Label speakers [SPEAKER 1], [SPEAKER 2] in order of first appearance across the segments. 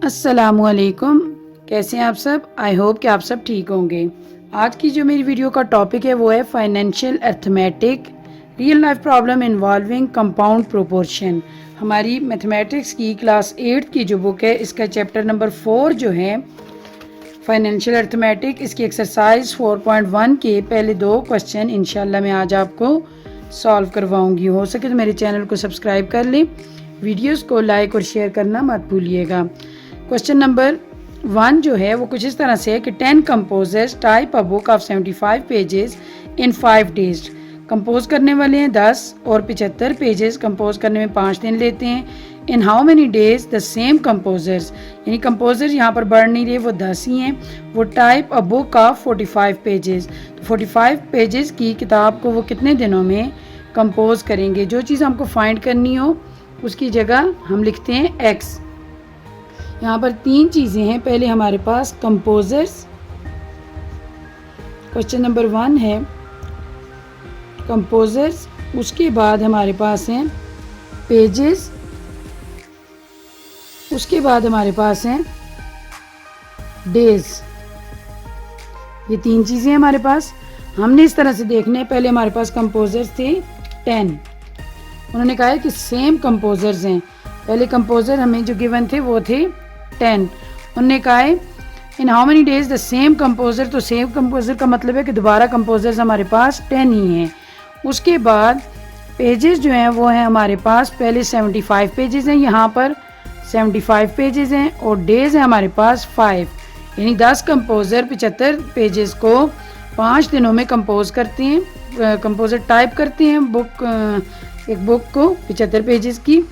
[SPEAKER 1] अस्सलामुअलैकुम। कैसे हैं आप सब? आई होप कि आप सब ठीक होंगे। आज की जो मेरी वीडियो का टॉपिक है वो है financial arithmetic real life problem involving compound proportion. हमारी मैथमेटिक्स की क्लास 8 की जो बुक है इसका चैप्टर नंबर 4 जो है फाइनेंशियल अर्थमेटिक, इसकी एक्सरसाइज 4.1 के पहले 2 क्वेश्चन इंशाल्लाह मैं आज आपको सॉल्व करवाऊंगी। हो सके तो मेरे चैनल को सब्सक्राइब कर लें, वीडियोस को लाइक और शेयर करना मत भूलिएगा। क्वेश्चन नंबर 1 जो है वो कुछ इस तरह से है कि 10 composers type a book of 75 pages in 5 days. Compose करने वाले हैं 10 और 75 पेजेस कंपोज करने में 5 दिन लेते हैं। In how many days the same composers, यानी कंपोजर्स यहाँ पर बढ़ नहीं रहे, वो 10 ही हैं। वो type a book of 45 pages, तो 45 पेजेस की किताब को वो कितने दिनों में कंपोज करेंगे। जो चीज़ हमको फाइंड करनी हो उसकी जगह हम लिखते हैं एक्स। यहाँ पर 3 चीज़ें हैं। पहले हमारे पास कंपोजर्स, क्वेश्चन नंबर 1 है कंपोजर्स, उसके बाद हमारे पास हैं पेजेस, उसके बाद हमारे पास हैं डेज। ये 3 चीज़ें हमारे पास। हमने इस तरह से देखने, पहले हमारे पास कंपोजर्स थे 10, उन्होंने कहा है कि सेम कंपोजर्स हैं। पहले कंपोजर हमें जो गिवन थे वो थे 10। उन्होंने कहा है in how many days the same composer, तो सेम कंपोजर का मतलब है कि दोबारा कंपोजर्स हमारे पास 10 ही हैं। उसके बाद पेजेस जो हैं वो हैं हमारे पास, पहले 75 पेजेस हैं, यहाँ पर 75 पेजेस हैं, और डेज है हमारे पास 5, यानी 10 कंपोजर 75 पेजेस को 5 दिनों में कंपोज करते हैं, कंपोजर टाइप करते हैं बुक, एक बुक को 75 पेजेस की।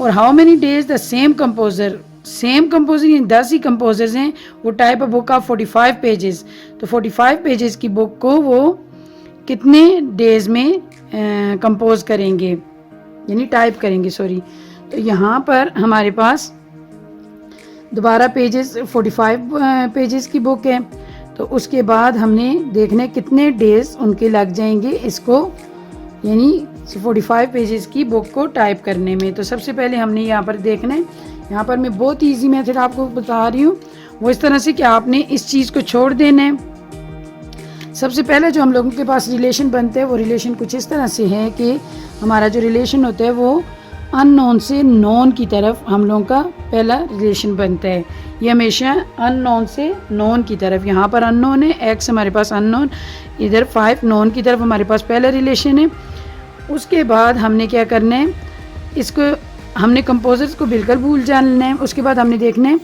[SPEAKER 1] और how many days the same composer, same composer यानी 10 ही कंपोजर्स हैं, वो type a book of 45 pages, तो 45 पेजेस की बुक को वो कितने डेज में कंपोज करेंगे, यानी टाइप करेंगे, सॉरी। तो यहाँ पर हमारे पास दोबारा पेजेस 45 पेजेस की बुक है, तो उसके बाद हमने देखने कितने डेज उनके लग जाएंगे इसको, यानी 45 पेजेस की बुक को टाइप करने में। तो सबसे पहले हमने यहाँ पर देखना है, यहाँ पर मैं बहुत इजी मेथड आपको बता रही हूँ, वो इस तरह से कि आपने इस चीज़ को छोड़ देना है। सबसे पहले जो हम लोगों के पास रिलेशन बनते हैं वो रिलेशन कुछ इस तरह से है कि हमारा जो रिलेशन होता है वो अननोन से नोन की तरफ हम लोगों का पहला रिलेशन बनता है। ये हमेशा अननोन से नोन की तरफ, यहाँ पर अननोन है, एक्स हमारे पास अननोन, इधर 5 नोन की तरफ हमारे पास पहला रिलेशन है। उसके बाद हमने क्या करना है, इसको हमने कंपोजर्स को बिल्कुल भूल जाना है। उसके बाद हमने देखना है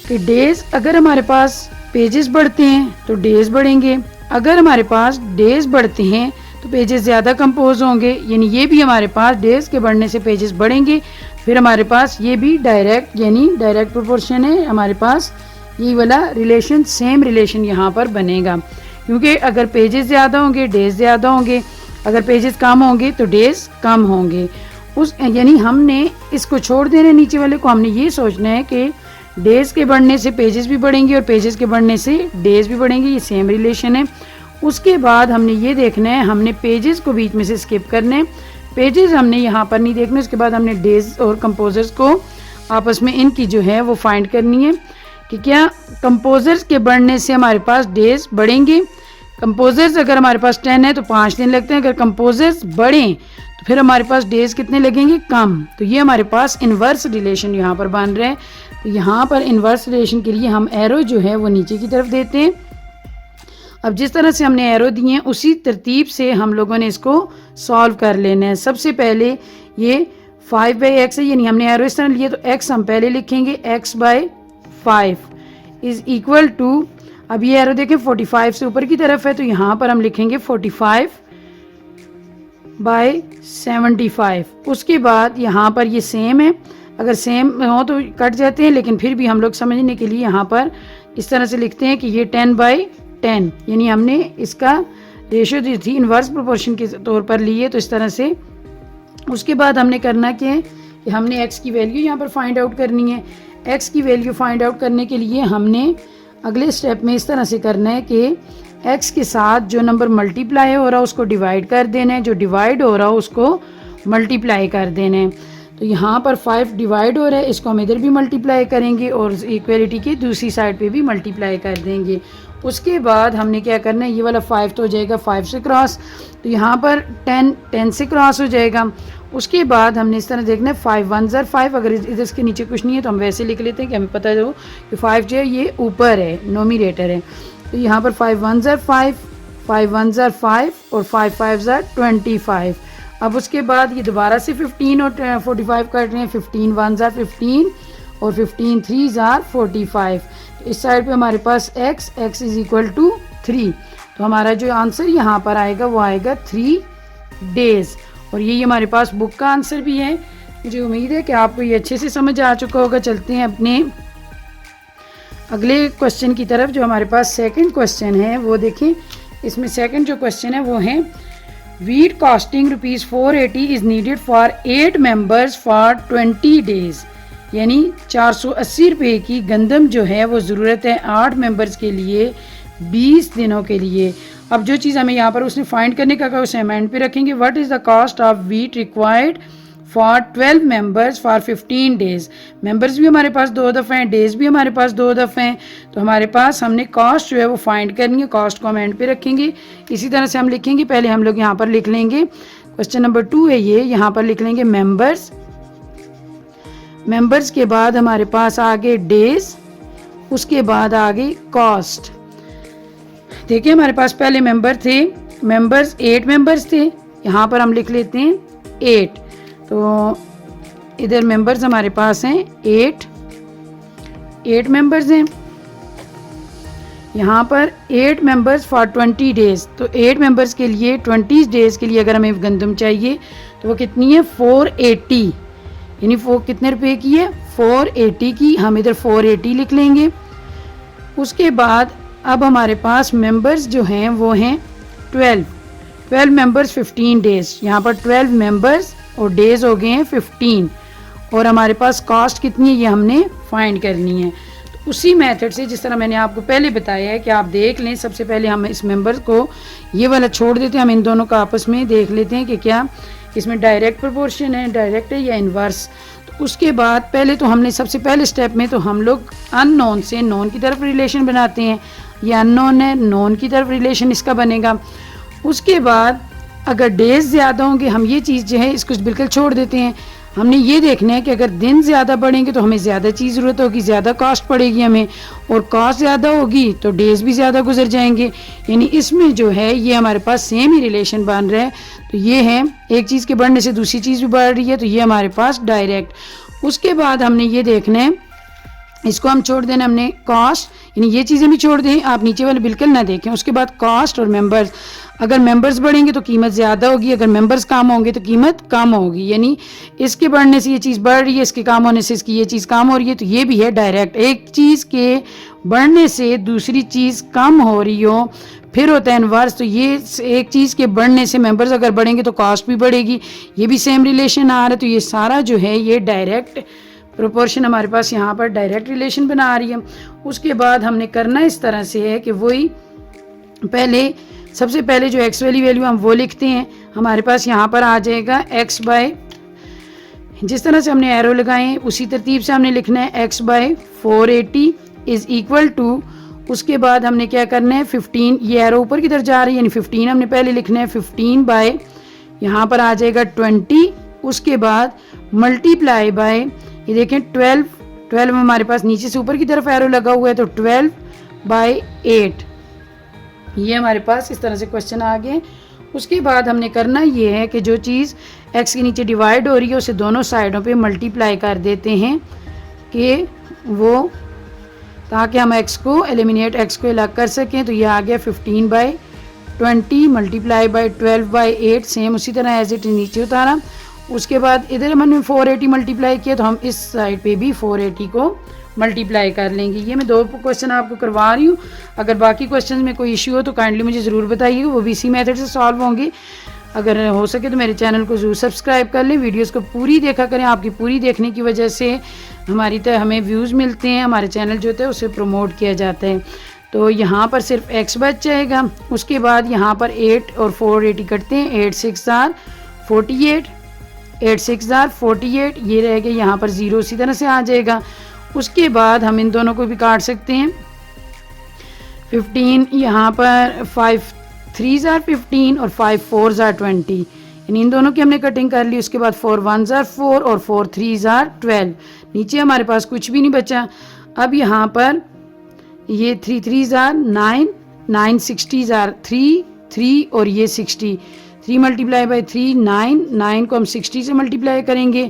[SPEAKER 1] कि डेज, अगर हमारे पास पेजेस बढ़ते हैं तो डेज बढ़ेंगे, अगर हमारे पास डेज बढ़ते हैं तो पेजेस ज़्यादा कंपोज होंगे, यानी ये भी हमारे पास डेज के बढ़ने से पेजेस बढ़ेंगे। फिर हमारे पास ये भी डायरेक्ट, यानी डायरेक्ट प्रोपोर्शन है, हमारे पास ये वाला रिलेशन, सेम रिलेशन यहाँ पर बनेगा, क्योंकि अगर पेजेस ज़्यादा होंगे डेज ज़्यादा होंगे, अगर पेजेस कम होंगे तो डेज कम होंगे। यानी हमने इसको छोड़ देना है, नीचे वाले को हमने ये सोचना है कि डेज के बढ़ने से पेजेस भी बढ़ेंगे और पेजेस के बढ़ने से डेज भी बढ़ेंगे, ये सेम रिलेशन है। उसके बाद हमने ये देखना है, हमने पेजेस को बीच में से स्किप करने हैं, पेजेस हमने यहाँ पर नहीं देखने। उसके बाद हमने डेज और कंपोजर्स को आपस में इनकी जो है वो फाइंड करनी है कि क्या कंपोजर्स के बढ़ने से हमारे पास डेज बढ़ेंगे। कंपोजर्स अगर हमारे पास 10 है तो 5 दिन लगते हैं, अगर कंपोजर्स बढ़ें तो फिर हमारे पास डेज कितने लगेंगे, कम। तो ये हमारे पास इन्वर्स रिलेशन यहाँ पर बन रहे हैं। तो यहाँ पर इन्वर्स रिलेशन के लिए हम एरो जो है वो नीचे की तरफ देते हैं। अब जिस तरह से हमने एरो दिए हैं उसी तरतीब से हम लोगों ने इसको सॉल्व कर लेना है। सबसे पहले ये 5/x है, यानी हमने एरो इस तरह लिए, तो x हम पहले लिखेंगे, x/5 इज इक्वल टू, अब ये एरो देखें 45 से ऊपर की तरफ है, तो यहाँ पर हम लिखेंगे 45/75। उसके बाद यहाँ पर ये सेम है, अगर सेम हो तो कट जाते हैं, लेकिन फिर भी हम लोग समझने के लिए यहाँ पर इस तरह से लिखते हैं कि ये 10/10, यानी हमने इसका रेशो जो थी इन्वर्स प्रोपोर्शन के तौर पर लिए, तो इस तरह से। उसके बाद हमने करना क्या है कि हमने x की वैल्यू यहाँ पर फाइंड आउट करनी है। x की वैल्यू फाइंड आउट करने के लिए हमने अगले स्टेप में इस तरह से करना है कि x के साथ जो नंबर मल्टीप्लाई हो रहा है उसको डिवाइड कर देना है, जो डिवाइड हो रहा हो उसको मल्टीप्लाई कर देना है। तो यहाँ पर 5 डिवाइड हो रहा है, इसको हम इधर भी मल्टीप्लाई करेंगे और इक्वलिटी की दूसरी साइड पे भी मल्टीप्लाई कर देंगे। उसके बाद हमने क्या करना है, ये वाला 5 तो हो जाएगा 5 से क्रॉस, तो यहाँ पर 10 से क्रॉस हो जाएगा। उसके बाद हमने इस तरह देखना है 5 1 ज़र 5, अगर इधर इसके नीचे कुछ नहीं है तो हम वैसे लिख लेते हैं कि हमें पता हो कि 5 जो है ये ऊपर है, नोमिनेटर है। तो यहाँ पर 5 1 ज़र 5, 5 1 ज़र 5 और 5 5 ज़र 25। अब उसके बाद ये दोबारा से 15 और 45 काट रहे हैं, 15 1 ज़र 15 और 15 3 ज़र 45। इस साइड पे हमारे पास x इज इक्वल टू 3, तो हमारा जो आंसर यहाँ पर आएगा वो आएगा 3 डेज। और ये हमारे पास बुक का आंसर भी है। मुझे उम्मीद है कि आपको ये अच्छे से समझ आ चुका होगा। चलते हैं अपने अगले क्वेश्चन की तरफ, जो हमारे पास सेकंड क्वेश्चन है वो देखें। इसमें सेकंड जो क्वेश्चन है वो है wheat costing ₹480 is needed for 8 members for 20 days, यानी 480 रुपये की गंदम जो है वो ज़रूरत है 8 मेंबर्स के लिए 20 दिनों के लिए। अब जो चीज़ हमें यहाँ पर उसने फाइंड करने का कहा उसे अमाउंट पे रखेंगे। What is the cost of wheat required for 12 members for 15 days. Members भी हमारे पास 2 दफ़े हैं, डेज भी हमारे पास 2 दफ़े हैं, तो हमारे पास हमने कॉस्ट जो है वो फाइंड करनी है। कॉस्ट को अमाउंट पे रखेंगे। इसी तरह से हम लिखेंगे, पहले हम लोग यहाँ पर लिख लेंगे क्वेश्चन नंबर 2 है ये, यहाँ पर लिख लेंगे मेंबर्स। मेंबर्स के बाद हमारे पास आगे डेज, उसके बाद आगे कॉस्ट। देखिए हमारे पास पहले मेंबर थे, मेंबर्स 8 मेंबर्स थे, यहाँ पर हम लिख लेते हैं 8। तो इधर मेंबर्स हमारे पास हैं 8 मेंबर्स हैं। यहाँ पर 8 मेंबर्स फॉर 20 डेज, तो 8 मेंबर्स के लिए 20 डेज के लिए अगर हमें गंदम चाहिए तो वो कितनी है 480, यानी वो कितने रुपए की है 480 की, हम इधर 480 लिख लेंगे। उसके बाद अब हमारे पास मेंबर्स जो हैं वो हैं 12 मेंबर्स 15 डेज, यहाँ पर 12 मेंबर्स और डेज हो गए हैं 15, और हमारे पास कॉस्ट कितनी है ये हमने फाइंड करनी है। तो उसी मेथड से जिस तरह मैंने आपको पहले बताया है कि आप देख लें, सबसे पहले हम इस मेंबर को ये वाला छोड़ देते हैं, हम इन दोनों का आपस में देख लेते हैं कि क्या इसमें डायरेक्ट प्रोपोर्शन है, डायरेक्ट है या इन्वर्स। तो उसके बाद पहले तो हमने सबसे पहले स्टेप में तो हम लोग अननोन से नोन की तरफ रिलेशन बनाते हैं, ये अननोन है, नोन की तरफ रिलेशन इसका बनेगा। उसके बाद अगर डेज ज़्यादा होंगे, हम ये चीज़ जो है इसको बिल्कुल छोड़ देते हैं। हमने ये देखना है कि अगर दिन ज़्यादा बढ़ेंगे तो हमें ज़्यादा चीज़ ज़रूरत होगी, ज़्यादा कॉस्ट पड़ेगी हमें, और कॉस्ट ज़्यादा होगी तो डेज भी ज़्यादा गुजर जाएंगे। यानी इसमें जो है ये हमारे पास सेम ही रिलेशन बन रहा है। तो ये है एक चीज़ के बढ़ने से दूसरी चीज़ भी बढ़ रही है, तो ये हमारे पास डायरेक्ट। उसके बाद हमने ये देखना है, इसको हम छोड़ देना हमने कॉस्ट, यानी ये चीज़ें भी छोड़ दें, आप नीचे वाले बिल्कुल ना देखें। उसके बाद कॉस्ट और मेंबर्स, अगर मेंबर्स बढ़ेंगे तो कीमत ज़्यादा होगी, अगर मेंबर्स कम होंगे तो कीमत कम होगी। यानी इसके बढ़ने से ये चीज़ बढ़ रही है, इसके कम होने से इसकी ये चीज़ कम हो रही है, तो ये भी है डायरेक्ट। एक चीज़ के बढ़ने से दूसरी चीज़ कम हो रही हो, फिर होता है इनवर्स। तो ये एक चीज़ के बढ़ने से मेंबर्स अगर बढ़ेंगे तो कॉस्ट भी बढ़ेगी, ये भी सेम रिलेशन आ रहा है। तो ये सारा जो है ये डायरेक्ट प्रोपोर्शन हमारे पास यहाँ पर डायरेक्ट रिलेशन बना रही है। उसके बाद हमने करना इस तरह से है कि वही पहले सबसे पहले जो एक्स वाली वैल्यू हम वो लिखते हैं, हमारे पास यहाँ पर आ जाएगा x बाय, जिस तरह से हमने एरो लगाए उसी तरतीब से हमने लिखना है x by 480 is equal to, उसके बाद हमने क्या करना है 15, ये एरो ऊपर की तरफ जा रही है यानी 15 हमने पहले लिखना है, 15 बाय यहाँ पर आ जाएगा 20, उसके बाद मल्टीप्लाई बाय, ये देखें 12 हमारे पास नीचे से ऊपर की तरफ एरो लगा हुआ है, तो 12 बाय 8, ये हमारे पास इस तरह से क्वेश्चन आ गए। उसके बाद हमने करना ये है कि जो चीज़ x के नीचे डिवाइड हो रही है उसे दोनों साइडों पे मल्टीप्लाई कर देते हैं कि वो, ताकि हम x को एलिमिनेट, x को अलग कर सकें। तो ये आ गया 15 बाय 20 मल्टीप्लाई बाय 12 बाय 8, सेम उसी तरह एज इट नीचे उतारा। उसके बाद इधर हमने 480 मल्टीप्लाई किया, तो हम इस साइड पे भी 480 को मल्टीप्लाई कर लेंगे। ये मैं 2 क्वेश्चन आपको करवा रही हूँ। अगर बाकी क्वेश्चन में कोई इश्यू हो तो काइंडली मुझे ज़रूर बताइएगा, वो भी इसी मेथड से सॉल्व होंगे। अगर हो सके तो मेरे चैनल को ज़रूर सब्सक्राइब कर लें, वीडियोस को पूरी देखा करें। आपकी पूरी देखने की वजह से हमें व्यूज़ मिलते हैं, हमारे चैनल जो होता है उसे प्रमोट किया जाता है। तो यहाँ पर सिर्फ x बच जाएगा। उसके बाद यहाँ पर 8 और 480 कटते हैं, 8 6 आर 48, 8 6 जार 48, ये रह गया, यहाँ पर 0 इसी तरह से आ जाएगा। उसके बाद हम इन दोनों को भी काट सकते हैं। 15 यहाँ पर 5 3 जार 15 और 5 4 जार 20, इन दोनों की हमने कटिंग कर ली। उसके बाद 4 1 जार 4 और 4 3 जार 12, नीचे हमारे पास कुछ भी नहीं बचा। अब यहाँ पर ये 3 3 जार 9 9 60 जार 3 3 और ये 60, 3 मल्टीप्लाई बाई 3 9 9 को हम 60 से मल्टीप्लाई करेंगे।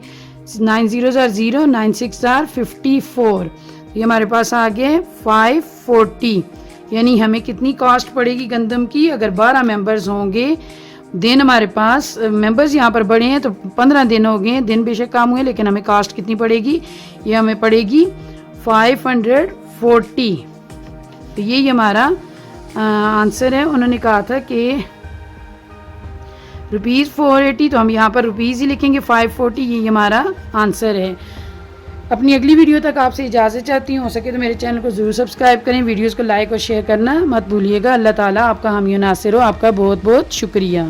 [SPEAKER 1] 9 0 जार 0 9 6 जार 54, ये हमारे पास आ गए 540। यानी हमें कितनी कॉस्ट पड़ेगी गंदम की? अगर 12 मेंबर्स होंगे, दिन हमारे पास मेंबर्स यहाँ पर बड़े हैं तो 15 दिन हो गए, दिन बेशक कम हुए, लेकिन हमें कॉस्ट कितनी पड़ेगी? ये हमें पड़ेगी 540। तो यही हमारा आंसर है। उन्होंने कहा था कि ₹480, तो हम यहाँ पर रुपीज़ ही लिखेंगे 540, यही हमारा आंसर है। अपनी अगली वीडियो तक आपसे इजाज़त चाहती हूँ। हो सके तो मेरे चैनल को ज़रूर सब्सक्राइब करें, वीडियोज़ को लाइक और शेयर करना मत भूलिएगा। अल्लाह ताला आपका हामी नासिर हो। आपका बहुत बहुत शुक्रिया।